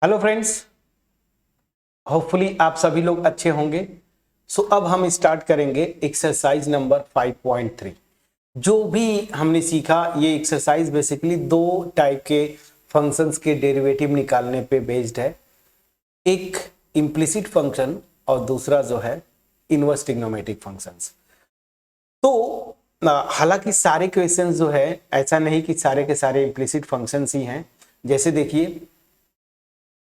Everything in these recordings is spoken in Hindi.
हेलो फ्रेंड्स, होपफुली आप सभी लोग अच्छे होंगे। अब हम स्टार्ट करेंगे एक्सरसाइज नंबर 5.3। जो भी हमने सीखा ये एक्सरसाइज बेसिकली दो टाइप के फंक्शंस के डेरिवेटिव निकालने पे बेस्ड है। एक इम्प्लिसिट फंक्शन और दूसरा जो है इनवर्स ट्रिग्नोमेट्रिक फंक्शंस। तो हालांकि सारे क्वेश्चंस जो है ऐसा नहीं कि सारे के सारे इम्प्लिसिट फंक्शंस ही हैं। जैसे देखिए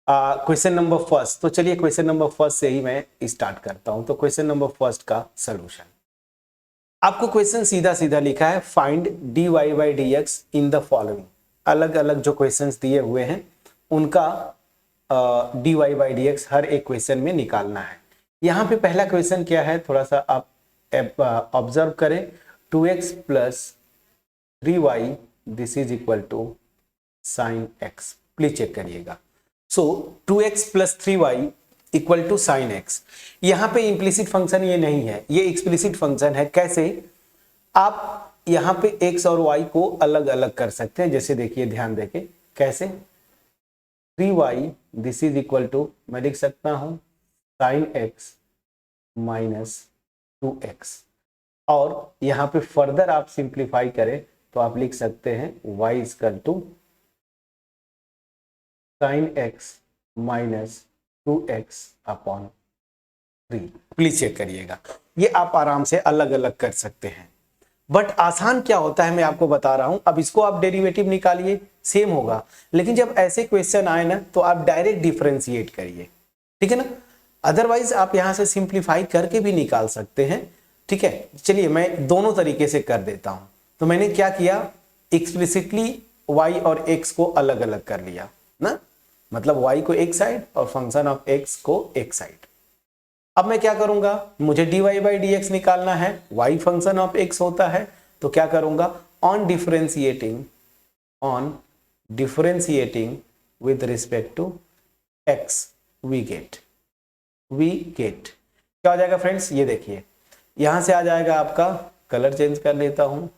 क्वेश्चन नंबर फर्स्ट, तो चलिए क्वेश्चन नंबर फर्स्ट से ही मैं स्टार्ट करता हूं। तो क्वेश्चन नंबर फर्स्ट का सॉल्यूशन, आपको क्वेश्चन सीधा सीधा लिखा है find dy by D x in the following. अलग अलग जो क्वेश्चंस दिए हुए हैं उनका dy बाई डी एक्स हर एक क्वेश्चन में निकालना है। यहाँ पे पहला क्वेश्चन क्या है, थोड़ा सा आप ऑब्जर्व करें। 2x plus 3y this is equal to sine x. Please check करिएगा। So 2x plus 3y equal to sine x. यहां पे इंप्लिसिट फंक्शन ये नहीं है, ये एक्सप्लिसिट फंक्शन है। कैसे आप यहां पे x और y को अलग अलग कर सकते हैं, जैसे देखिए ध्यान देके कैसे। 3y this is equal to, मैं लिख सकता हूं साइन एक्स माइनस 2x। और यहां पे फर्दर आप सिंप्लीफाई करें तो आप लिख सकते हैं y equal to sine x minus 2x upon 3। Please check करिएगा, ये आप आराम से अलग अलग कर सकते हैं। बट आसान क्या होता है मैं आपको बता रहा हूं। अब इसको आप डेरिवेटिव निकालिए, सेम होगा। लेकिन जब ऐसे क्वेश्चन आए ना तो आप डायरेक्ट डिफरेंशिएट करिए, ठीक है ना। अदरवाइज आप यहां से सिंप्लीफाई करके भी निकाल सकते हैं, ठीक है। चलिए मैं दोनों तरीके से कर देता हूं। तो मैंने क्या किया, एक्सप्लिसिटली y और x को अलग अलग कर लिया ना, मतलब y को एक साइड और फंक्शन ऑफ x को एक साइड। अब मैं क्या करूंगा, मुझे dy बाई डी एक्स निकालना है, y फंक्शन ऑफ x होता है। तो क्या करूंगा, on differentiating with respect to x we get क्या हो जाएगा फ्रेंड्स, ये देखिए यहां से आ जाएगा आपका, कलर चेंज कर लेता हूं,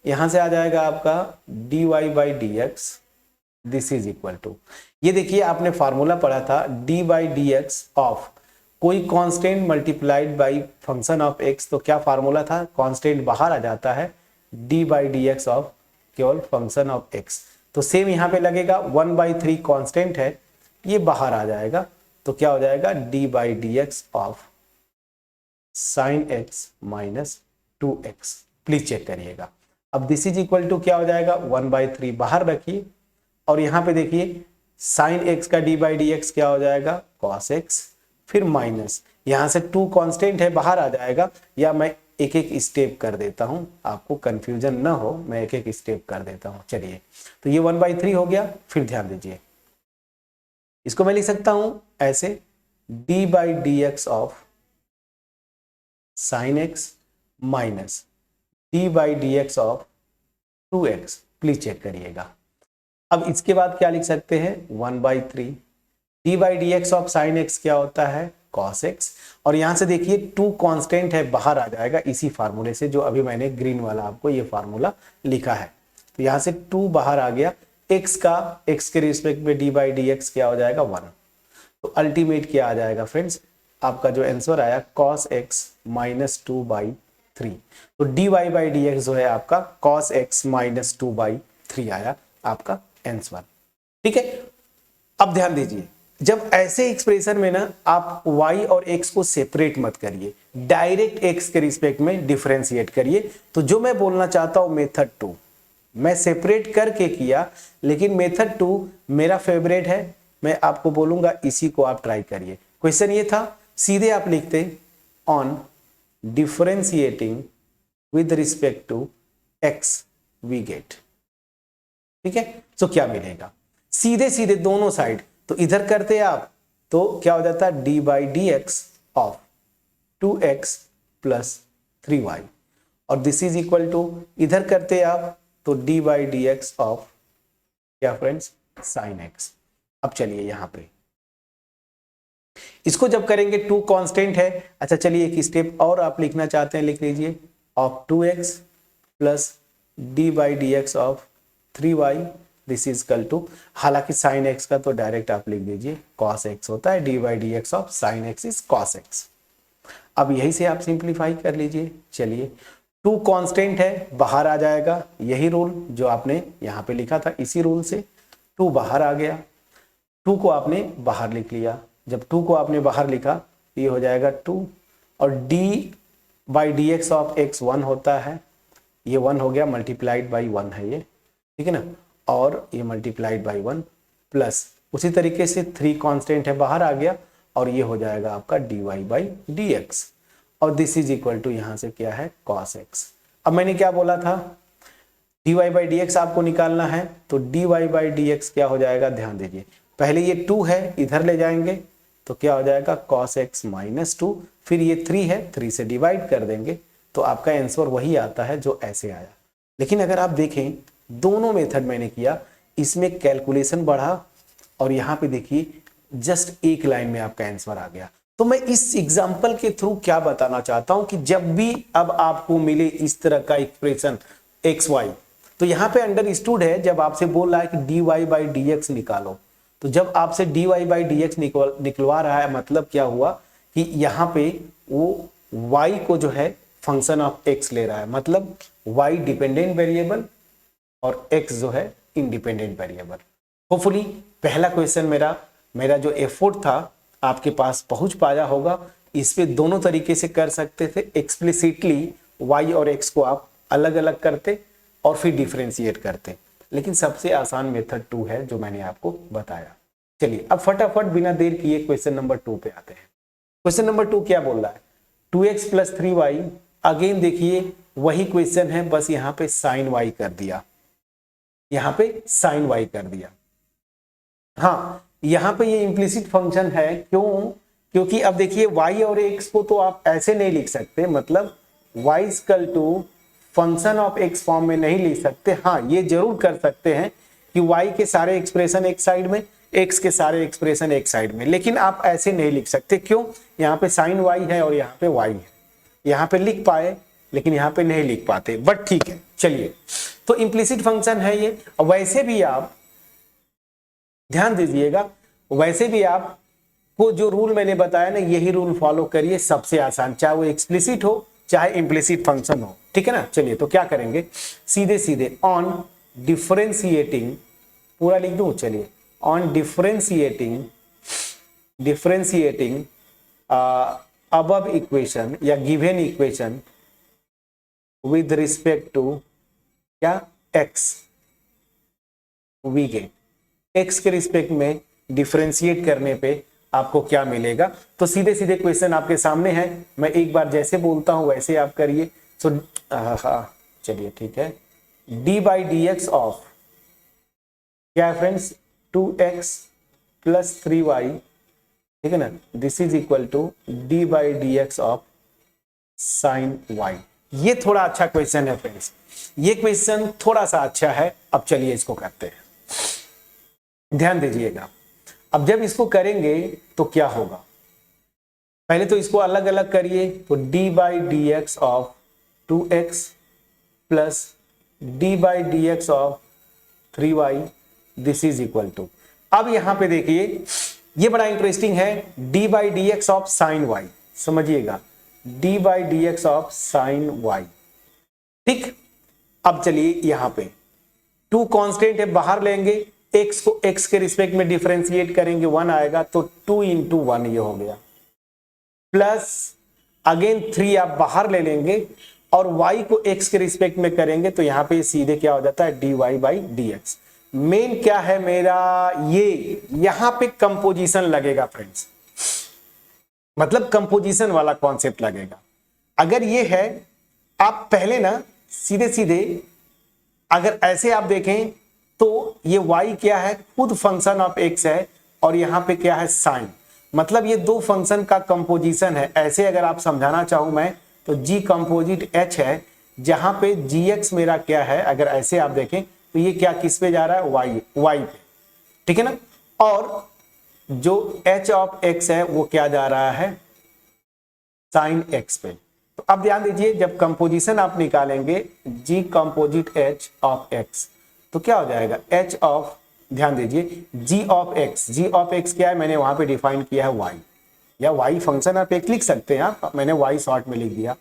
यहां से आ जाएगा आपका dy by D x this is equal to, ये देखिए आपने फॉर्मूला पढ़ा था D by D x of कोई constant multiplied by function of X. तो क्या फॉर्मूला था, कांस्टेंट बाहर आ जाता है, D by D x of केवल फंक्शन ऑफ एक्स। तो सेम यहां पे लगेगा 1/3 कांस्टेंट है, ये बाहर आ जाएगा। तो क्या हो जाएगा, d by D x of sine x minus 2x। Please check करिएगा। अब दिस इज इक्वल टू क्या हो जाएगा, 1/3 बाहर रखिए और यहां पे देखिए साइन एक्स का डी बाई डी एक्स क्या हो जाएगा, कॉस एक्स, फिर माइनस यहां से 2 कांस्टेंट है बाहर आ जाएगा। या मैं एक एक स्टेप कर देता हूं, आपको कंफ्यूजन ना हो, मैं एक एक स्टेप कर देता हूं। चलिए तो ये 1/3 हो गया। फिर ध्यान दीजिए, इसको मैं लिख सकता हूं ऐसे, d by D x of sine x minus d by D x of 2x। Please check करिएगा। अब इसके बाद क्या लिख सकते हैं, 1/3 d by D x of sine x क्या होता है, कॉस एक्स। और यहां से देखिए 2 कांस्टेंट है बाहर आ जाएगा, इसी फार्मूले से जो अभी मैंने ग्रीन वाला आपको ये फार्मूला लिखा है। तो यहां से 2 बाहर आ गया, x के रिस्पेक्ट में डी बाई डी एक्स क्या हो जाएगा, 1। तो अल्टीमेट क्या आ जाएगा फ्रेंड्स, आपका जो आंसर आया कॉस एक्स माइनस 2/3। तो d Y by D x जो है आपका कॉस एक्स माइनस 2/3 आया आपका आंसर, ठीक है। अब ध्यान दीजिए, जब ऐसे एक्सप्रेशन में ना आप y और x को सेपरेट मत करिए, डायरेक्ट x के रिस्पेक्ट में डिफरेंशिएट करिए। तो जो मैं बोलना चाहता हूं मेथड 2, मैं सेपरेट करके किया, लेकिन मेथड 2 मेरा फेवरेट है। मैं आपको बोलूंगा इसी को आप ट्राई करिए। क्वेश्चन ये था, सीधे आप लिखते on differentiating with respect to x we get, ठीक है। तो क्या मिलेगा, सीधे सीधे दोनों साइड, तो इधर करते आप तो क्या हो जाता है, D by D x of 2x plus 3y। और दिस इज इक्वल टू, इधर करते आप तो D by D x of क्या फ्रेंड्स, साइन एक्स। अब चलिए यहां पे इसको जब करेंगे 2 कांस्टेंट है। अच्छा चलिए एक स्टेप और आप लिखना चाहते हैं, लिख लीजिए, of 2x plus d by D x of 3y this is equal to, हालांकि साइन एक्स का तो डायरेक्ट आप लिख दीजिए कॉस एक्स होता है, D by D x of sine x is cos x. अब यही से आप सिंप्लीफाई कर लीजिए। चलिए, टू कांस्टेंट है, बाहर आ जाएगा, यही रूल जो आपने यहाँ पे लिखा था, इसी रूल से टू बाहर आ गया, टू को आपने बाहर लिख लिया। जब टू को आपने बाहर लिखा ये हो जाएगा टू, और D by D x of x 1 होता है, ये 1 हो गया, मल्टीप्लाइड बाई 1 है ये, ठीक है ना, और ये मल्टीप्लाइड बाई 1 प्लस उसी तरीके से 3 कांस्टेंट है, बाहर आ गया, और ये हो जाएगा आपका d Y by D x, और दिस इज इक्वल टू यहाँ से क्या है कॉस एक्स। अब मैंने क्या बोला था, d Y by D x आपको निकालना है, तो d Y by D x क्या हो जाएगा, ध्यान दीजिए, पहले ये 2 है, इधर ले जाएंगे तो क्या हो जाएगा कॉस एक्स माइनस 2, फिर ये 3 है, 3 से डिवाइड कर देंगे तो आपका आंसर वही आता है जो ऐसे आया। लेकिन अगर आप देखें दोनों मेथड मैंने किया, इसमें कैलकुलेशन बढ़ा और यहाँ पे देखिए जस्ट एक लाइन में आपका आंसर आ गया। तो मैं इस एग्जाम्पल के थ्रू क्या बताना चाहता हूं कि जब भी अब आपको मिले इस तरह का एक्सप्रेशन एक्स वाई, तो यहाँ पे अंडरस्टूड है, जब आपसे बोल रहा है कि d Y by D x निकालो, तो जब आपसे d Y by D x निकलवा रहा है, मतलब क्या हुआ कि यहाँ पे वो y को जो है फंक्शन ऑफ x ले रहा है, मतलब y डिपेंडेंट वेरिएबल और x जो है इंडिपेंडेंट वेरिएबल। होपफुली पहला क्वेश्चन मेरा जो एफर्ट था आपके पास पहुंच पाया होगा। इस पे दोनों तरीके से कर सकते थे, एक्सप्लिसिटली y और x को आप अलग अलग करते और फिर डिफरेंशिएट करते, लेकिन सबसे आसान मेथड 2 है जो मैंने आपको बताया। चलिए अब फटाफट बिना देर किए क्वेश्चन नंबर 2 पे आते हैं। क्वेश्चन नंबर 2 क्या बोल रहा है, 2x प्लस 3y, अगेन देखिए वही क्वेश्चन है, बस यहाँ पे साइन y कर दिया, यहाँ पे साइन y कर दिया। हाँ, यहाँ पे ये इम्प्लिसिट फंक्शन है, क्यों, क्योंकि अब देखिए y और x को तो आप ऐसे नहीं लिख सकते, मतलब y equal to function of x form में नहीं लिख सकते। हाँ, ये जरूर कर सकते हैं कि y के सारे एक्सप्रेशन एक साइड में, x के सारे एक्सप्रेशन एक साइड में, लेकिन आप ऐसे नहीं लिख सकते। क्यों, यहाँ पे साइन y है और यहाँ पे y है, यहाँ पे लिख पाए लेकिन यहाँ पे नहीं लिख पाते, बट ठीक है। चलिए, तो इम्प्लिसिट फंक्शन है ये। वैसे भी आप ध्यान दीजिएगा, वैसे भी आप को जो रूल मैंने बताया ना, यही रूल फॉलो करिए, सबसे आसान, चाहे वो एक्सप्लिसिट हो चाहे इम्प्लिसिट फंक्शन हो, ठीक है ना। चलिए तो क्या करेंगे, सीधे सीधे ऑन डिफरेंशिएटिंग, पूरा लिख दूं, चलिए, ऑन डिफरेंशिएटिंग above इक्वेशन या given equation with respect to क्या x, वी गेट x के रिस्पेक्ट में डिफरेंशिएट करने पे आपको क्या मिलेगा। तो सीधे सीधे क्वेश्चन आपके सामने है, मैं एक बार जैसे बोलता हूं वैसे आप करिए। सो चलिए ठीक है, D by D x of क्या है फ्रेंड्स, 2x प्लस 3y, ठीक है ना, this is equal to d by D x of sine y। ये थोड़ा अच्छा क्वेश्चन है फ्रेंड्स, ये क्वेश्चन थोड़ा सा अच्छा है। अब चलिए इसको करते हैं, ध्यान दीजिएगा। अब जब इसको करेंगे तो क्या होगा, पहले तो इसको अलग अलग करिए, तो D by D x of 2x plus d by D x of 3y, this is equal to, अब यहां पे देखिए ये बड़ा इंटरेस्टिंग है, D by D x of sine y, समझिएगा, d by D x of sine y, ठीक। अब चलिए यहां पे 2 कांस्टेंट है, बाहर लेंगे, x को x के रिस्पेक्ट में डिफरेंशिएट करेंगे, 1 आएगा, तो 2 इंटू 1 ये हो गया, प्लस अगेन 3 आप बाहर ले लेंगे और y को x के रिस्पेक्ट में करेंगे, तो यहां पे सीधे क्या हो जाता है, d Y by D x. Main क्या है मेरा, ये यहां पे कंपोजिशन लगेगा फ्रेंड्स, मतलब कंपोजिशन वाला कॉन्सेप्ट लगेगा। अगर ये है, आप पहले ना सीधे सीधे अगर ऐसे आप देखें तो ये y क्या है, खुद फंक्शन ऑफ x है, और यहां पे क्या है साइन, मतलब ये दो फंक्शन का कंपोजिशन है। ऐसे अगर आप समझाना चाहूं मैं तो g कंपोजिट h है, जहां पे gx मेरा क्या है, अगर ऐसे आप देखें तो ये क्या किस पे जा रहा है, y पे, ठीक है ना, और जो h ऑफ x है वो क्या जा रहा है, साइन x पे। तो अब ध्यान दीजिए, जब कंपोजिशन आप निकालेंगे g composite h of x, तो क्या हो जाएगा h ऑफ, ध्यान दीजिए g ऑफ x क्या है, मैंने वहां पे डिफाइन किया है y, या y फंक्शन आप एक लिख सकते हैं आप, मैंने y शॉर्ट में लिख दिया।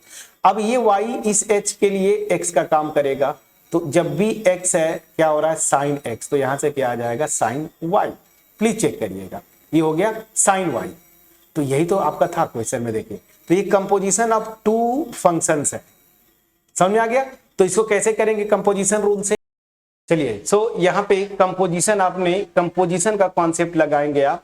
अब ये y इस h के लिए x का काम करेगा, तो जब भी x है क्या हो रहा है साइन x, तो यहां से क्या आ जाएगा साइन y। प्लीज चेक करिएगा, ये हो गया साइन y। तो यही तो आपका था क्वेश्चन में, देखिए तो ये कंपोजिशन ऑफ टू फंक्शंस है, समझ में आ गया। तो इसको कैसे करेंगे कंपोजिशन रूल से, चलिए यहाँ पे कंपोजिशन, आपने कंपोजिशन का कॉन्सेप्ट लगाएंगे आप,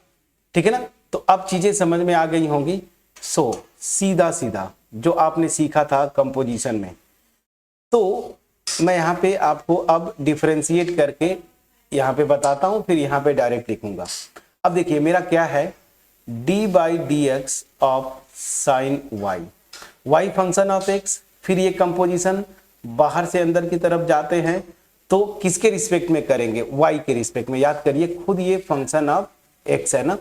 ठीक है ना। तो अब चीजें समझ में आ गई होंगी। सीधा सीधा जो आपने सीखा था कंपोजिशन में, तो मैं यहाँ पे आपको अब डिफरेंशिएट करके यहाँ पे बताता हूं, फिर यहाँ पे डायरेक्ट लिखूंगा। अब देखिए मेरा क्या है, D by D x of sine y, y function of x, फिर ये कंपोजिशन बाहर से अंदर की तरफ जाते हैं तो किसके रिस्पेक्ट में करेंगे, वाई के रिस्पेक्ट में। याद करिए खुद ये फंक्शन ऑफ एक्स है ना,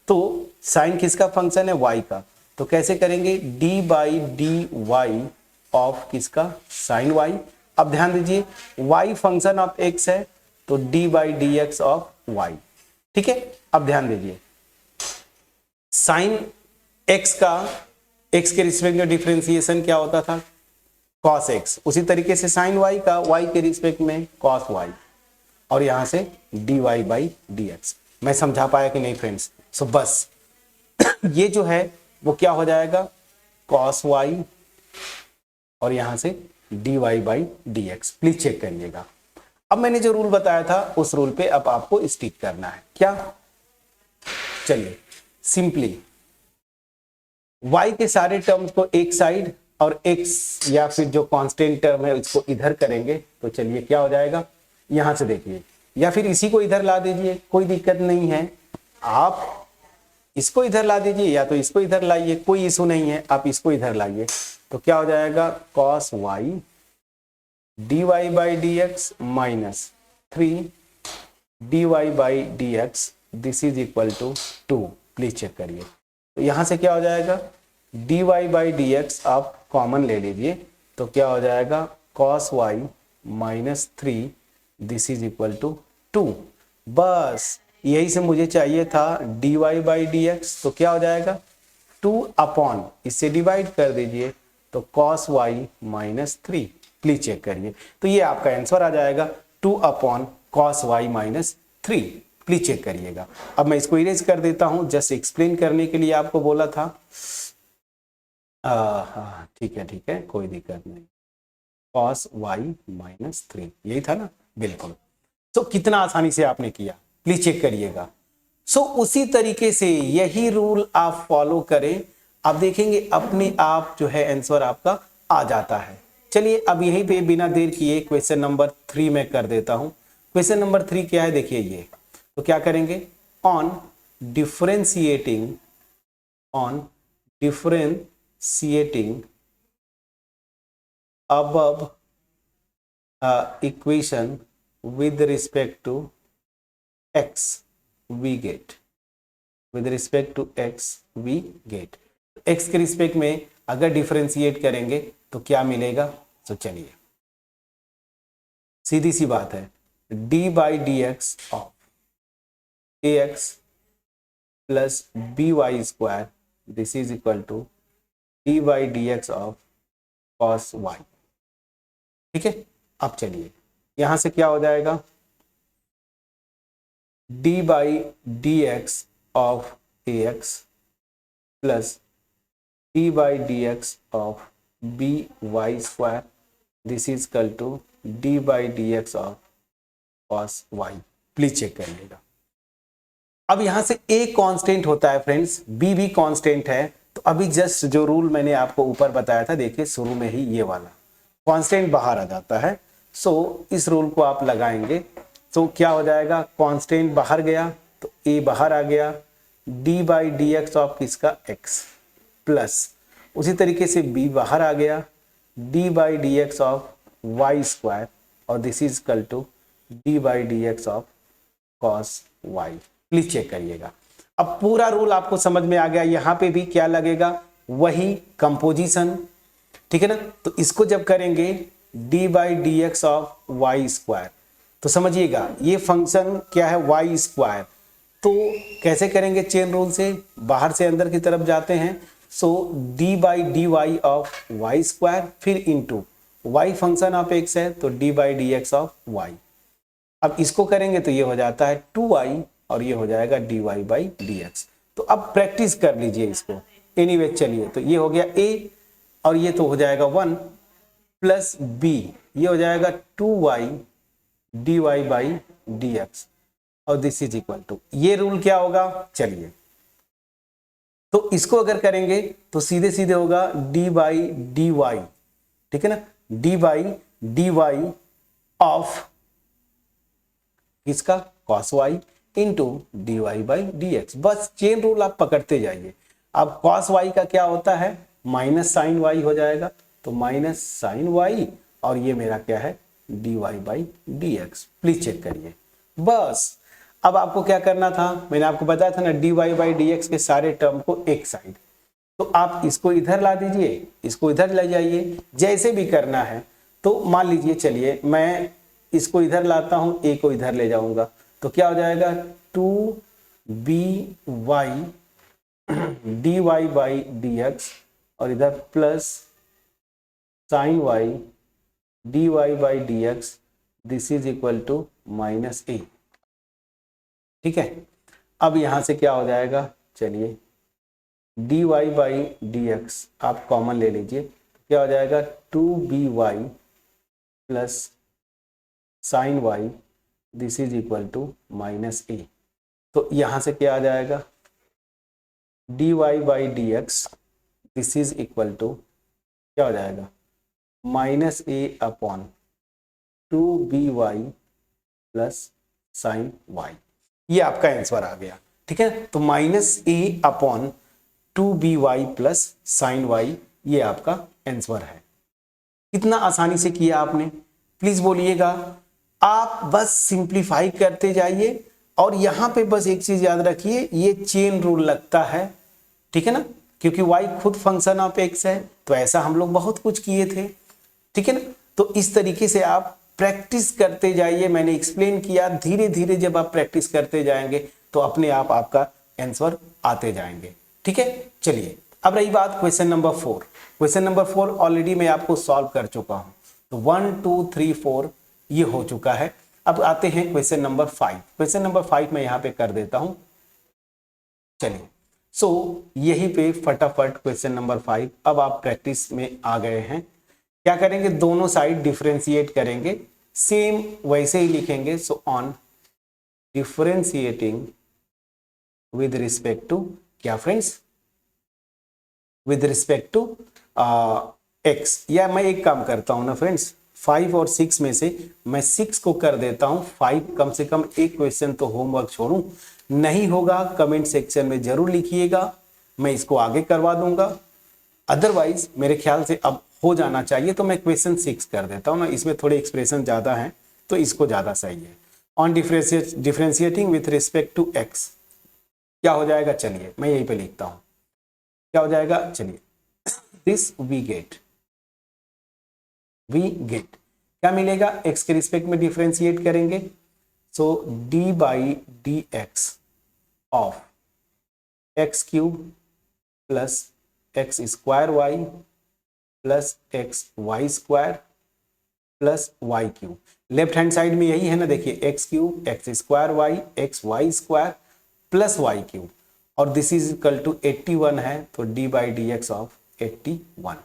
तो साइन किसका फंक्शन है, वाई का। तो कैसे करेंगे, d by D Y of किसका, साइन वाई। अब ध्यान दीजिए y फंक्शन ऑफ x है, तो d by D x of y, ठीक है। अब ध्यान दीजिए साइन x का x के रिस्पेक्ट में डिफरेंशिएशन क्या होता था, cos x, उसी तरीके से साइन y का y के रिस्पेक्ट में cos y, और यहां से dy बाई डी एक्स। मैं समझा पाया कि नहीं फ्रेंड्स। सो बस ये जो है वो क्या हो जाएगा cos y, और यहां से dy by D x. Please check करिएगा। अब मैंने जो रूल बताया था उस रूल पे अब आपको स्टिक करना है। क्या, चलिए सिंपली y के सारे टर्म्स को एक साइड और x या फिर जो कांस्टेंट टर्म है उसको इधर करेंगे, तो चलिए क्या हो जाएगा, यहां से देखिए, या फिर इसी को इधर ला दीजिए, कोई दिक्कत नहीं है। आप इसको इधर ला दीजिए या तो इसको इधर लाइए, कोई इशू नहीं है, आप इसको इधर लाइए। तो क्या हो जाएगा cos y dy by D x minus 3 dy by D x, this is equal to 2। Please check करिए। तो यहां से क्या हो जाएगा dy बाई डी एक्स आप कॉमन ले लीजिए, तो क्या हो जाएगा cos y minus 3, this is equal to 2। बस यही से मुझे चाहिए था dy बाई डी एक्स, तो क्या हो जाएगा 2 अपॉन, इससे डिवाइड कर दीजिए तो cos y minus 3। Please check करिए, तो ये आपका आंसर आ जाएगा 2 upon cos y minus 3। Please check करिएगा। अब मैं इसको इरेज कर देता हूं, जस्ट एक्सप्लेन करने के लिए आपको बोला था। हाँ ठीक है कोई दिक्कत नहीं, cos y माइनस 3 यही था ना, बिल्कुल। तो कितना आसानी से आपने किया, प्लीज चेक करिएगा। उसी तरीके से यही रूल आप फॉलो करें, आप देखेंगे अपने आप जो है आंसर आपका आ जाता है। चलिए अब यहीं पे बिना देर किए क्वेश्चन नंबर 3 में कर देता हूं। क्वेश्चन नंबर 3 क्या है, देखिए ये, तो क्या करेंगे, on differentiating above equation with respect to x we get, with respect to x we get, x के रिस्पेक्ट में अगर डिफरेंशिएट करेंगे तो क्या मिलेगा। तो चलिए सीधी सी बात है, d by D x of a x plus b y square, this is equal to d by D x of cos y, ठीक है। अब चलिए यहां से क्या हो जाएगा, d by D x of a x plus d by D x of b y square, this is equal to d by D x of cos y। Please check करिएगा। अब यहां से a कांस्टेंट होता है फ्रेंड्स, b भी कांस्टेंट है, तो अभी जस्ट जो रूल मैंने आपको ऊपर बताया था, देखिए शुरू में ही ये वाला कांस्टेंट बाहर आ जाता है। इस रूल को आप लगाएंगे तो क्या हो जाएगा, कांस्टेंट बाहर गया तो a बाहर आ गया, d by D x of किसका x, प्लस उसी तरीके से b बाहर आ गया, d by D x of Y square, और this is equal to d by D x of cos y। Please check करिएगा। अब पूरा रूल आपको समझ में आ गया। यहां पे भी क्या लगेगा, वही कंपोजिशन, ठीक है ना। तो इसको जब करेंगे d by D x of Y square, तो समझिएगा ये फंक्शन क्या है, वाई स्क्वायर। तो कैसे करेंगे, चेन रूल से बाहर से अंदर की तरफ जाते हैं। So D by D Y of Y square, फिर into Y function of X है तो D by D x of Y. अब इसको करेंगे तो ये हो जाता है 2y और ये हो जाएगा dy बाई डी एक्स। तो अब प्रैक्टिस कर लीजिए इसको। एनीवे चलिए, तो ये हो गया a और ये तो हो जाएगा 1 प्लस b, ये हो जाएगा 2y dy by D x और दिस इज इक्वल टू, ये रूल क्या होगा, चलिए तो इसको अगर करेंगे तो सीधे सीधे होगा d बाई डी वाई, ठीक है ना, d by D Y of इसका cos y into d Y by D x. बस चेन रूल आप पकड़ते जाइए। अब cos y का क्या होता है, माइनस साइन वाई हो जाएगा, तो माइनस साइन वाई और ये मेरा क्या है d Y by D x. Please check करिए। बस अब आपको क्या करना था, मैंने आपको बताया था ना, d Y by D x के सारे टर्म को एक साइड, तो आप इसको इधर ला दीजिए, इसको इधर ले जाइए, जैसे भी करना है। तो मान लीजिए, चलिए मैं इसको इधर लाता हूं, ए को इधर ले जाऊंगा, तो क्या हो जाएगा 2 by dy by D x और इधर plus sign Y D Y by D x, this is equal to minus A. ठीक है, अब यहां से क्या हो जाएगा, चलिए dy बाई डी एक्स आप कॉमन ले लीजिए, क्या हो जाएगा 2by plus sign Y, this is equal to minus A. तो यहां से क्या आ जाएगा dy by D x, this is equal to क्या हो जाएगा minus A upon 2by plus sign Y. ये आपका आंसर आ गया। ठीक है, तो minus A upon 2by plus sign Y, ये आपका आंसर है। कितना आसानी से किया आपने, प्लीज बोलिएगा। आप बस सिंप्लीफाई करते जाइए और यहां पे बस एक चीज याद रखिए, ये चेन रूल लगता है, ठीक है ना, क्योंकि y खुद फंक्शन ऑफ x है, तो ऐसा हम लोग बहुत कुछ किए थे, ठीक है ना। तो इस तरीके से आप प्रैक्टिस करते जाइए। मैंने एक्सप्लेन किया, धीरे धीरे जब आप प्रैक्टिस करते जाएंगे तो अपने आप आपका आंसर आते जाएंगे। ठीक है, चलिए अब रही बात question number 4। Question number 4 already मैं आपको सॉल्व कर चुका हूं, तो 1 2 3 4 ये हो चुका है। अब आते हैं क्वेश्चन नंबर 5। क्वेश्चन नंबर 5 मैं यहां पे कर देता हूं। चलिए, सो यहीं पे फटाफट क्वेश्चन नंबर 5, अब आप प्रैक्टिस में आ गए हैं। क्या करेंगे, दोनों साइड डिफरेंशिएट करेंगे, सेम वैसे ही लिखेंगे। So on differentiating with respect to क्या friends, with respect to X. या मैं एक काम करता हूं ना फ्रेंड्स, 5 और 6 में से मैं 6 को कर देता हूं 5, कम से कम एक क्वेश्चन तो होमवर्क छोड़ूं। नहीं होगा कमेंट सेक्शन में जरूर लिखिएगा, मैं इसको आगे करवा दूंगा। अदरवाइज मेरे ख्याल से अब हो जाना चाहिए, तो मैं क्वेश्चन 6 कर देता हूं ना, इसमें थोड़े एक्सप्रेशन ज्यादा हैं तो इसको ज्यादा सही है। On differentiating with respect to x क्या हो जाएगा, चलिए मैं यहीं पे लिखता हूं, क्या हो जाएगा, चलिए दिस वी गेट क्या मिलेगा, x के रिस्पेक्ट में डिफरेंशिएट करेंगे। So D by D x of x cube plus x square y plus x y square plus y cube. Left hand side में यही है ना, देखिए x cube x square y x y square plus y cube, और दिस इज इक्वल टू 81 है, तो D by D x of 81।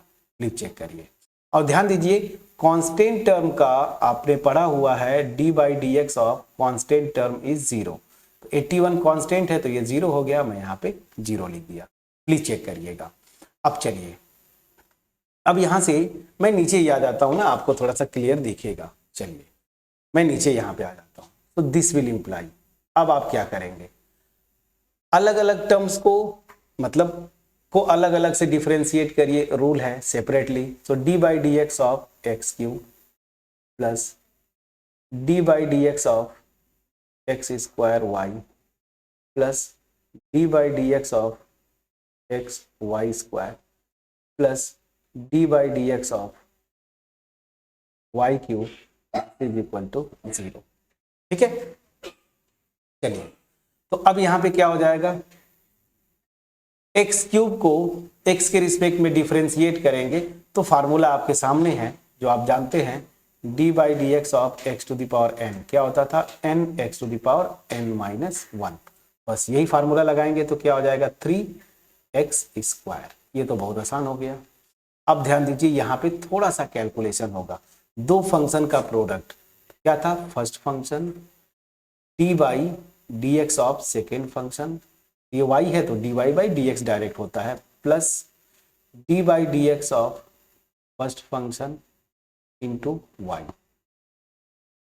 Please check करिए और ध्यान दीजिए, कांस्टेंट टर्म का आपने पढ़ा हुआ है, D by D x of constant term is 0। तो 81 कांस्टेंट है तो ये 0 हो गया, मैं यहाँ पे 0 लिख दिया। प्लीज चेक करिएगा। अब चलिए, अब यहां से मैं नीचे ही आ जाता हूं ना, आपको थोड़ा सा क्लियर दिखेगा। चलिए मैं नीचे यहां पे आ जाता हूं, तो दिस विल इंप्लाई। अब आप क्या करेंगे, अलग अलग टर्म्स को मतलब को अलग अलग से डिफरेंशिएट करिए, रूल है separately. So D by D x of x cube plus d by D x of x square y plus d by D x of x y square plus d by D x of y cube is equal to 0। ठीक है, चलिए तो अब यहां पे क्या हो जाएगा, एक्स क्यूब को एक्स के रिस्पेक्ट में डिफरेंशिएट करेंगे तो फार्मूला आपके सामने है जो आप जानते हैं, d by D x of x to the power n क्या होता था, n x to the power n minus one. बस यही फार्मूला लगाएंगे तो क्या हो जाएगा 3x स्क्वायर। ये तो बहुत आसान हो गया। अब ध्यान दीजिए यहाँ पे थोड़ा सा कैलकुलेशन होगा। दो फंक्शन का प्रोडक्ट क्या था, first function d by D x of second function, ये y है तो dy by D x direct होता है, plus d by D x of first function into y,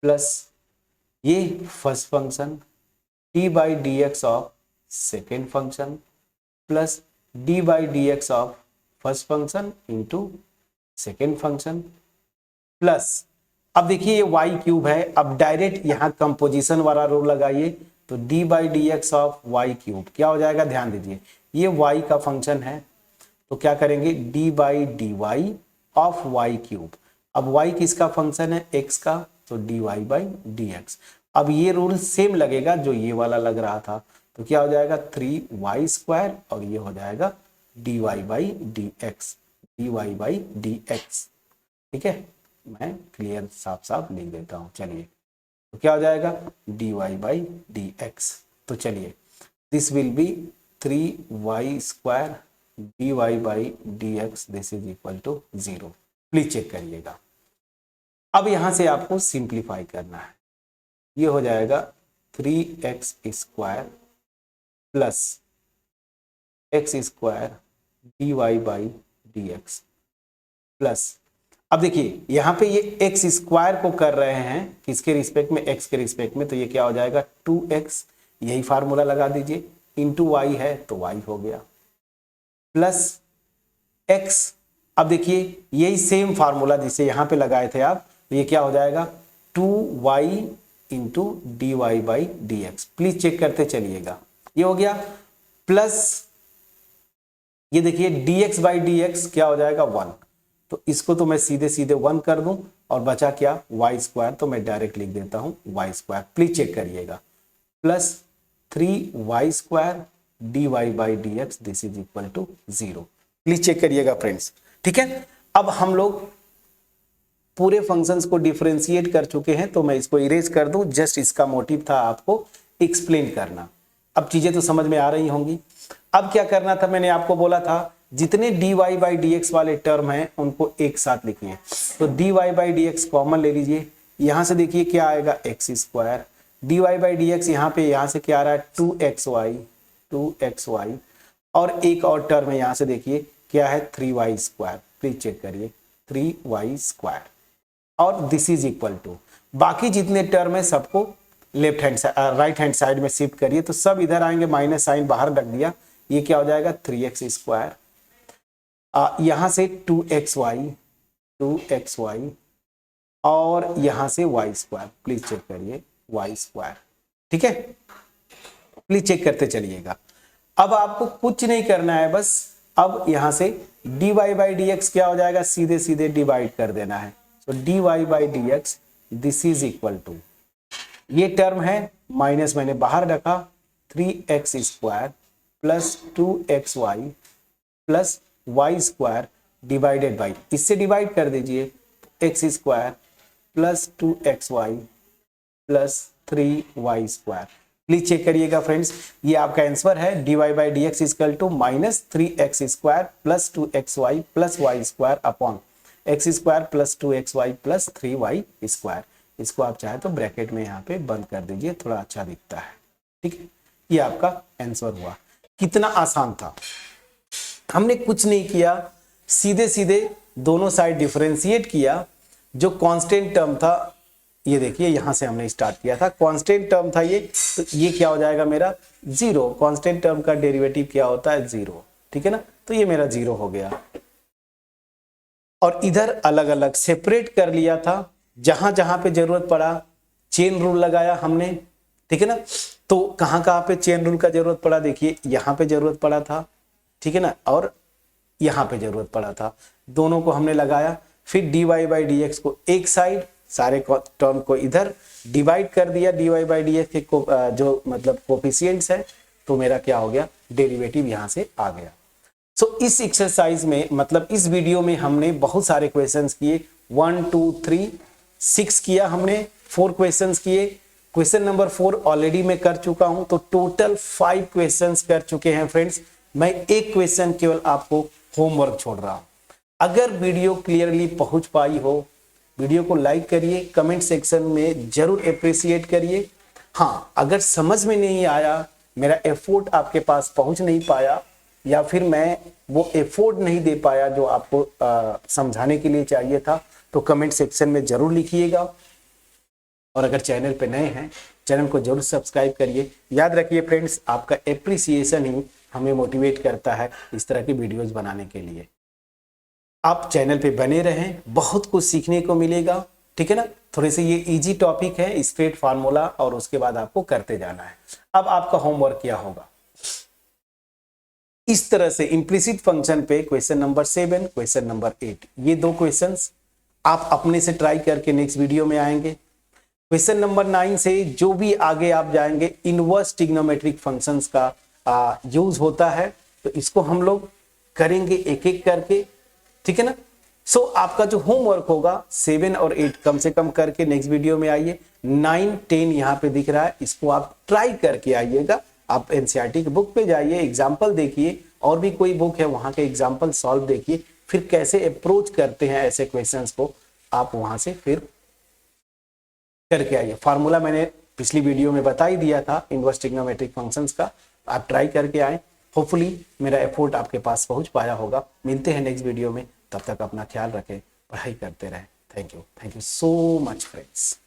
plus ये first function d by D x of second function plus d by D x of first function into second function, plus अब देखिए ये y क्यूब है, अब डायरेक्ट यहाँ कंपोजिशन वाला रूल लगाइए तो d by D x of y cube क्या हो जाएगा, ध्यान दीजिए ये y का फंक्शन है तो क्या करेंगे d by D Y of y cube. अब y किसका फंक्शन है, x का, तो dy बाई डी एक्स। अब ये रूल सेम लगेगा जो ये वाला लग रहा था तो क्या हो जाएगा 3y स्क्वायर और ये हो जाएगा dy by D x, dy by D x. ठीक है, मैं क्लियर साफ साफ लिख देता हूं। चलिए तो क्या हो जाएगा dy बाई डी एक्स, तो चलिए this will be 3y square dy by D x, this is equal to 0। Please check करिएगा। अब यहां से आपको सिंप्लीफाई करना है, ये हो जाएगा 3x square plus x square dy by D x plus, अब देखिए यहाँ पे ये x स्क्वायर को कर रहे हैं किसके रिस्पेक्ट में, x के रिस्पेक्ट में, तो ये क्या हो जाएगा 2x, यही फार्मूला लगा दीजिए, इंटू y है तो y हो गया, प्लस x। अब देखिए यही सेम फार्मूला जिसे यहाँ पे लगाए थे आप, तो ये क्या हो जाएगा 2y into d Y by D x. Please check करते चलिएगा, ये हो गया, प्लस ये देखिए dx बाई डी एक्स क्या हो जाएगा 1, तो इसको तो मैं सीधे सीधे 1 कर दूं और बचा क्या y स्क्वायर, तो मैं डायरेक्ट लिख देता हूं y स्क्वायर। प्लीज चेक करिएगा, plus 3y square dy by D x, this is equal to 0। Please check करिएगा फ्रेंड्स। ठीक है, अब हम लोग पूरे फंक्शंस को डिफरेंशिएट कर चुके हैं तो मैं इसको इरेज कर दूं, जस्ट इसका मोटिव था आपको एक्सप्लेन करना। अब चीजें तो समझ में आ रही होंगी। अब क्या करना था, मैंने आपको बोला था जितने dy बाई डी एक्स वाले टर्म हैं उनको एक साथ लिखिए, तो dy by D x common ले लीजिए, यहां से देखिए क्या आएगा x square, dy by D x यहाँ पे यहाँ से क्या आ रहा है 2xy, और एक और टर्म है यहाँ से देखिए क्या है 3y स्क्वायर। प्लीज चेक करिए 3y स्क्वायर, और दिस इज इक्वल टू, बाकी जितने टर्म है सबको left hand right hand side में शिफ्ट करिए तो सब इधर आएंगे, माइनस साइन बाहर रख दिया, ये क्या हो जाएगा 3x स्क्वायर, यहां से 2xy और यहां से y स्क्वायर। प्लीज चेक करिए y स्क्वायर। ठीक है, प्लीज चेक करते चलिएगा। अब आपको कुछ नहीं करना है, बस अब यहां से dy बाई डी एक्स क्या हो जाएगा, सीधे सीधे डिवाइड कर देना है, तो dy by D x this is equal to, ये टर्म है माइनस मैंने बाहर रखा 3x square plus 2xy plus y square divided by, इससे डिवाइड कर दीजिए x square plus 2xy plus 3y square. Please check करिएगा फ्रेंड्स, ये आपका आंसर है dy by D x equal to minus 3x square plus 2xy plus y square upon x square plus 2xy plus 3y square. इसको आप चाहे तो ब्रैकेट में यहाँ पे बंद कर दीजिए, थोड़ा अच्छा दिखता है। ठीक है, ये आपका आंसर हुआ। कितना आसान था, हमने कुछ नहीं किया, सीधे सीधे दोनों साइड डिफरेंशिएट किया। जो कांस्टेंट टर्म था ये देखिए यहां से हमने स्टार्ट किया था, कांस्टेंट टर्म था ये, तो ये क्या हो जाएगा मेरा 0। कांस्टेंट टर्म का डेरिवेटिव क्या होता है 0। ठीक है ना, तो ये मेरा 0 हो गया, और इधर अलग अलग सेपरेट कर लिया था, जहां जहां पे जरूरत पड़ा चेन रूल लगाया हमने। ठीक है ना, तो कहां कहां पे चेन रूल का जरूरत पड़ा, देखिए यहां पे जरूरत पड़ा था, ठीक है ना, और यहां पे जरूरत पड़ा था, दोनों को हमने लगाया। फिर dy बाई डी एक्स को एक साइड, सारे टर्म को इधर, डिवाइड कर दिया dy बाई डी एक्स के जो मतलब कोफिशियंट्स है, तो मेरा क्या हो गया, डेरिवेटिव यहां से आ गया। सो इस एक्सरसाइज में मतलब इस वीडियो में हमने बहुत सारे क्वेश्चंस किए, 1 2 3 6 किया हमने, 4 क्वेश्चंस किए। क्वेश्चन नंबर 4 ऑलरेडी मैं कर चुका हूं, तो टोटल 5 क्वेश्चंस कर चुके हैं फ्रेंड्स। मैं एक क्वेश्चन केवल आपको होमवर्क छोड़ रहा हूं। अगर वीडियो क्लियरली पहुंच पाई हो, वीडियो को लाइक करिए, कमेंट सेक्शन में जरूर अप्रिशिएट करिए। हाँ, अगर समझ में नहीं आया, मेरा एफर्ट आपके पास पहुंच नहीं पाया, या फिर मैं वो एफर्ट नहीं दे पाया जो आपको समझाने के लिए चाहिए था, तो कमेंट सेक्शन में जरूर लिखिएगा। और अगर चैनल पे नए हैं, चैनल को जरूर सब्सक्राइब करिए। याद रखिए फ्रेंड्स, आपका एप्रिसिएशन ही हमें मोटिवेट करता है इस तरह की वीडियोस बनाने के लिए। आप चैनल पे बने रहें, बहुत कुछ सीखने को मिलेगा, ठीक है ना। थोड़े से ये इजी टॉपिक है, स्ट्रेट फार्मूला, और उसके बाद आपको करते जाना है। अब आपका होमवर्क क्या होगा, इस तरह से इम्प्लिसिट फंक्शन पे क्वेश्चन नंबर 7, क्वेश्चन नंबर 8, ये 2 क्वेश्चंस आप अपने से ट्राई करके नेक्स्ट वीडियो में आएंगे। क्वेश्चन नंबर 9 से जो भी आगे आप जाएंगे, इनवर्स ट्रिग्नोमेट्रिक फंक्शंस का यूज होता है, तो इसको हम लोग करेंगे एक एक करके, ठीक है ना। सो आपका जो होमवर्क होगा 7 और 8 कम से कम करके नेक्स्ट वीडियो में आइए। 9 10 यहाँ पे दिख रहा है, इसको आप ट्राई करके आइएगा। आप एनसीईआरटी की बुक पे जाइए, एग्जाम्पल देखिए, और भी कोई बुक है वहां के एग्जाम्पल सॉल्व देखिए, फिर कैसे अप्रोच करते हैं ऐसे क्वेश्चंस को, आप वहां से फिर करके आइए। फार्मूला मैंने पिछली वीडियो में बता ही दिया था इनवर्स ट्रिग्नोमेट्रिक फंक्शंस का, आप ट्राई करके आए। होपफुली मेरा एफर्ट आपके पास पहुंच पाया होगा। मिलते हैं नेक्स्ट वीडियो में, तब तक अपना ख्याल रखें, पढ़ाई करते रहें। Thank you so much friends.